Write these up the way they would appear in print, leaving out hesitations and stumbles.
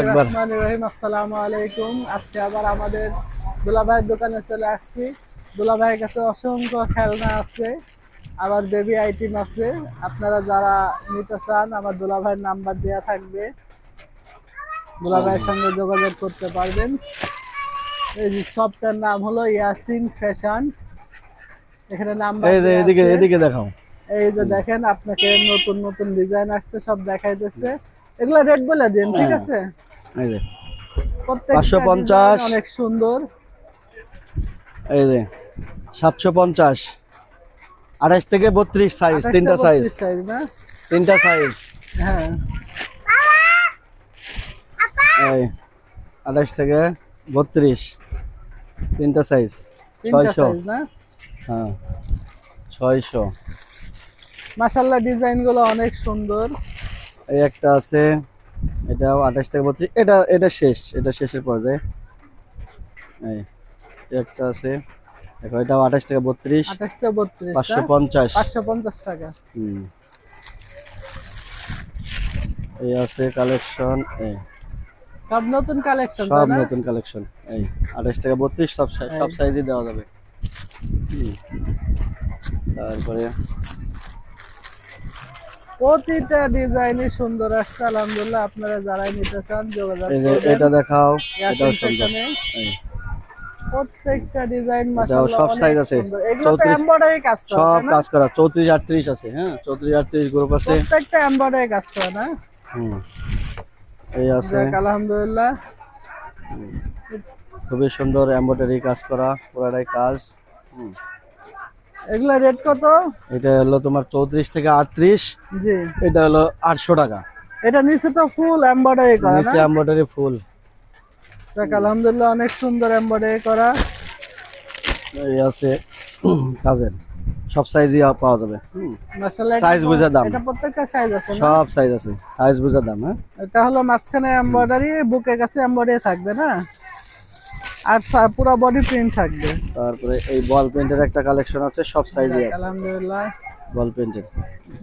আকবার। আসসালামু আলাইকুম। আজকে আবার আমাদের দুলাভাইয়ের দোকানে চলে আসছি। দুলাভাইয়ের কাছে অসংখ্য খেলনা আছে, আবার বেবি আইটেম আছে। আপনারা যারা নিতে চান আমার দুলাভাইয়ের নাম্বার দেওয়া থাকবে, দুলাভাইয়ের সঙ্গে যোগাযোগ করতে পারবেন। এই যে শপটার নাম হলো ইয়াসিন ফ্যাশন। এখানে নাম্বার এই যে দেওয়া এদিকে আছে। এদিকে দেখাও। এই যে দেখেন, আপনাকে নতুন নতুন ডিজাইন আসছে, সব দেখাইতেছে। এগুলা রেট বলে দিন, ঠিক হ্যাঁ, আছে? এই যে প্রত্যেকটা ডিজাইন 550, অনেক সুন্দর। এই যে 750, 28 থেকে 32 সাইজ, 28টা তিনটা সাইজ, 32 সাইজ না? তিনটা সাইজ। হ্যাঁ, এই 28 থেকে 32, তিনটা সাইজ, তিনটা 600। সাইজ না? হ্যাঁ, 600। মাশাআল্লাহ, ডিজাইন গুলো অনেক সুন্দর। এই একটা আছে, এটাও 28 থেকে 32। এটা এটা শেষ, এটা শেষের পর্যায়ে। এই একটা আছে, দেখো এটাও 28 থেকে 32, 28 থেকে 32 না? 550। 550 টাকা। হুম, এই আছে কালেকশন, এই সব নতুন কালেকশন, তাই সব না? নতুন কালেকশন। এই 28 থেকে 32, সব সব এই সাইজই দেওয়া যাবে। হুম, তারপরে প্রতিটা ডিজাইনই সুন্দর আসছে আলহামদুলিল্লাহ। আপনারা যারাই নিতে চান যোগাযোগ এই যে করবেন এটা দেখাও, এটাও ইয়াসিন সুন্দর। ফ্যাশনে। এই প্রত্যেকটা ডিজাইন এটাও মাশাআল্লাহ সব অনেক সাইজ আছে, সুন্দর। এগুলো তো 34, এমব্রয়ডারি কাজ করা, সব তাই না? কাজ করা। 34 38 আছে, হ্যাঁ 34 38 গ্রুপ আছে। প্রত্যেকটা এমব্রয়ডারি কাজ করা না? হুম, এই আছে, যাক আলহামদুলিল্লাহ। খুবই সুন্দর এমব্রয়ডারি কাজ করা, পুরাটাই কাজ। হুম, এগুলা রেট কত? এটা হলো তোমার 34 থেকে 38। জি, এটা হলো 800 টাকা। এটা নিচে তো ফুল এমব্রয়ডারি করা না? নিচে এমব্রয়ডারি ফুল। যাক আলহামদুলিল্লাহ, অনেক সুন্দর এমব্রয়ডারি করা। এই আছে কাজের, সব সাইজই পাওয়া যাবে। হুম, মাশাআল্লাহ, সাইজ বুঝে দাম, এটা প্রত্যেকটা সাইজ আছে না? সব সাইজ আছে, সাইজ বুঝে দাম। হ্যাঁ, এটা হলো মাঝখানে এমব্রয়ডারি, বুকের কাছে এমব্রয়ডারি থাকবে না? আর পুরো বডি প্রিন্ট থাকবে। তারপরে এই বল পেন্টের একটা কালেকশন আছে, সব সাইজই যাক আছে আলহামদুলিল্লাহ, বল পেন্টের।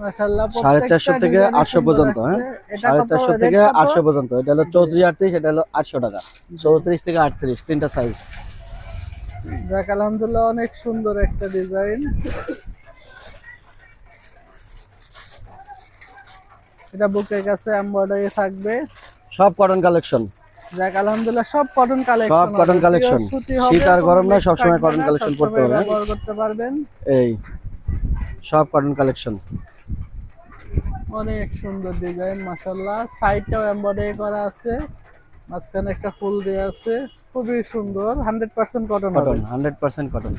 মাশাআল্লাহ, 450 প্রত্যেকটা থেকে ডিজাইন 800 সুন্দর পর্যন্ত। আসছে। হ্যাঁ, এটা কত? 450 রেট থেকে কত? 800 পর্যন্ত। এটা হলো 34 38, এটা হলো 800 টাকা। 34 থেকে 38, তিনটা সাইজ। যাক আলহামদুলিল্লাহ, অনেক সুন্দর একটা ডিজাইন। এটা বুকের কাছে এমব্রয়ডারি থাকবে। সব কটন কালেকশন, যাক আলহামদুলিল্লাহ, সব কটন সব কালেকশন কটন হবে, পিওর কালেকশন। সুতি হবে, শীত আর কোনো গরম না, মিক্স সবসময় থাকবে কটন না, কালেকশন পড়তে সবসময় পারবেন। ব্যবহার করতে পারবেন। এই সব কটন কালেকশন। অনেক সুন্দর ডিজাইন মাশাআল্লাহ। সাইডটাও এমব্রয়ডারি করা আছে, মাঝখানে একটা ফুল দেওয়া আছে। খুবই সুন্দর, 100% কটন হবে। Cotton, 100% cotton.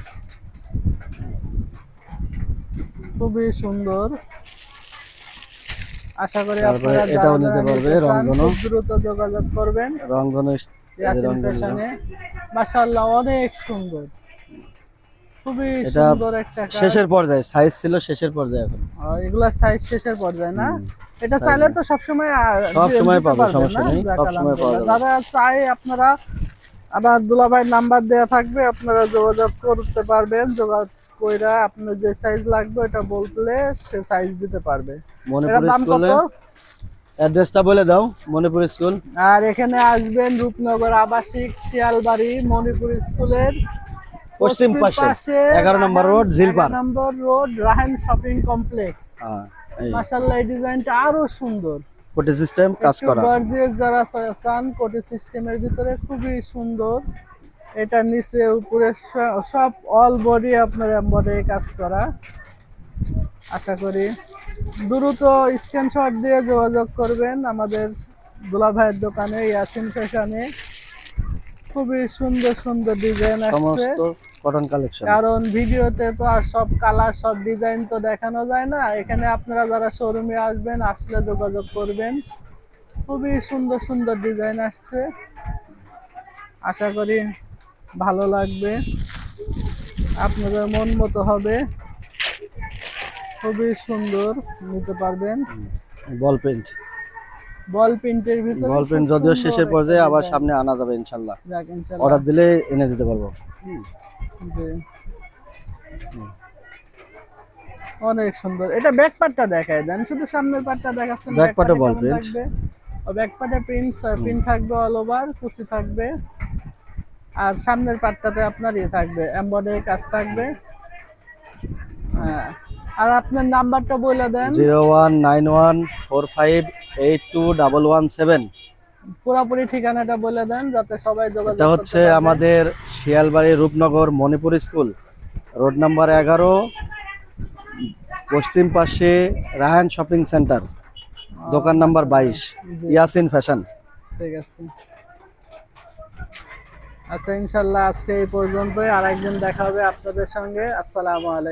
খুবই সুন্দর। আশা করি তারপরে আপনারা এটাও যারা নিতে যারা পারবে নিতে চান রংধনু। খুব দ্রুত যোগাযোগ করবেন রংধনু, এই যে ইয়াসিন রংধনু। ফ্যাশনে। মাশাআল্লাহ, অনেক সুন্দর, খুবই এটা সুন্দর একটা কাজ। শেষের পর্যায়ে, সাইজ ছিল শেষের পর্যায়ে এখন। এগুলা সাইজ শেষের পর্যায়ে না? হুম, এটা সাইজ চাইলে তো সবসময় সব সময় দিতে পাবে, পারবেন সমস্যা না? নেই, যাক সব সময় পাওয়া আলহামদুলিল্লাহ, যাবে। যারা চাই আপনারা, আবার দুলাভাইয়ের নাম্বার দেওয়া থাকবে, আপনারা যোগাযোগ করতে পারবেন। যোগাযোগ কইরা আপনার যে সাইজ লাগবে এটা বললে সে সাইজ দিতে পারবে। মণিপুর এটার দাম কত? স্কুলে অ্যাড্রেসটা বলে দাও। মণিপুর স্কুল, আর এখানে আসবেন রূপনগর আবাসিক শিয়ালবাড়ি মণিপুর স্কুলের পশ্চিম পশ্চিম পাশে, পাশে 11 নম্বর রোড, 11 ঝিলপার। নম্বর রোড, রাহেন শপিং কমপ্লেক্স। হ্যাঁ, এই মাশাআল্লাহ, এই ডিজাইনটা আরো সুন্দর। কোটি সিস্টেম কাজ একটু করা। গর্জিয়াস যারা চান, কোটি সিস্টেমের ভিতরে খুবই সুন্দর। এটা নিচে উপরে সব অল বডি আপনার এমব্রয়ডারি কাজ করা। আশা করি দ্রুত স্ক্রিনশট দিয়ে যোগাযোগ করবেন আমাদের দুলাভাইয়ের দোকানে ইয়াসিন ফ্যাশনে। খুবই সুন্দর সুন্দর ডিজাইন আসছে। সমস্ত কটন কালেকশন। কারণ ভিডিওতে তো আর সব কালার সব ডিজাইন তো দেখানো যায় না। এখানে আপনারা যারা শোরুমে আসবেন, আসলে যোগাযোগ করবেন। খুবই সুন্দর সুন্দর ডিজাইন আসছে, আশা করি ভালো লাগবে, আপনাদের মন মতো হবে। খুবই সুন্দর, নিতে পারবেন। বল পেন্ট, বল প্রিন্টের ভিতরে বল খুব পেন্ট যদিও সুন্দর শেষের একটা পর্যায়ে, আবার ডিজাইন। সামনে আনা যাবে ইনশাল্লাহ। যাক ইনশাল্লাহ। অর্ডার দিলে এনে দিতে পারবো। হুম, জি, অনেক সুন্দর। এটা ব্যাক পার্টটা দেখায় দেন, শুধু সামনের পার্টটা দেখাচ্ছেন, ব্যাক ব্যাক পার্টে পার্টে বল কেমন পেন্ট। লাগবে? ব্যাকপার্টে পিন থাকবে অল ওভার, কুচি থাকবে। আর সামনের পাটটাতে আপনার ইয়ে থাকবে, এমব্রয়ডারি কাজ থাকবে। হ্যাঁ। আর আপনার নাম্বারটা বলে দেন। 019145821117। পুরোপুরি ঠিকানাটা বলে দেন যাতে সবাই এটা যোগাযোগ করতে হচ্ছে পারবে। আমাদের Shialbari Rupnagar Manipur school, road number 11, পশ্চিম পাশে রাহান শপিং সেন্টার, দোকান নাম্বার 22, জি, ইয়াসিন ফ্যাশন। ঠিক আছে। আচ্ছা, ইনশাল্লাহ আজকে এই পর্যন্তই, আর একদিন দেখা হবে আপনাদের সঙ্গে। আসসালামু আলাইকুম।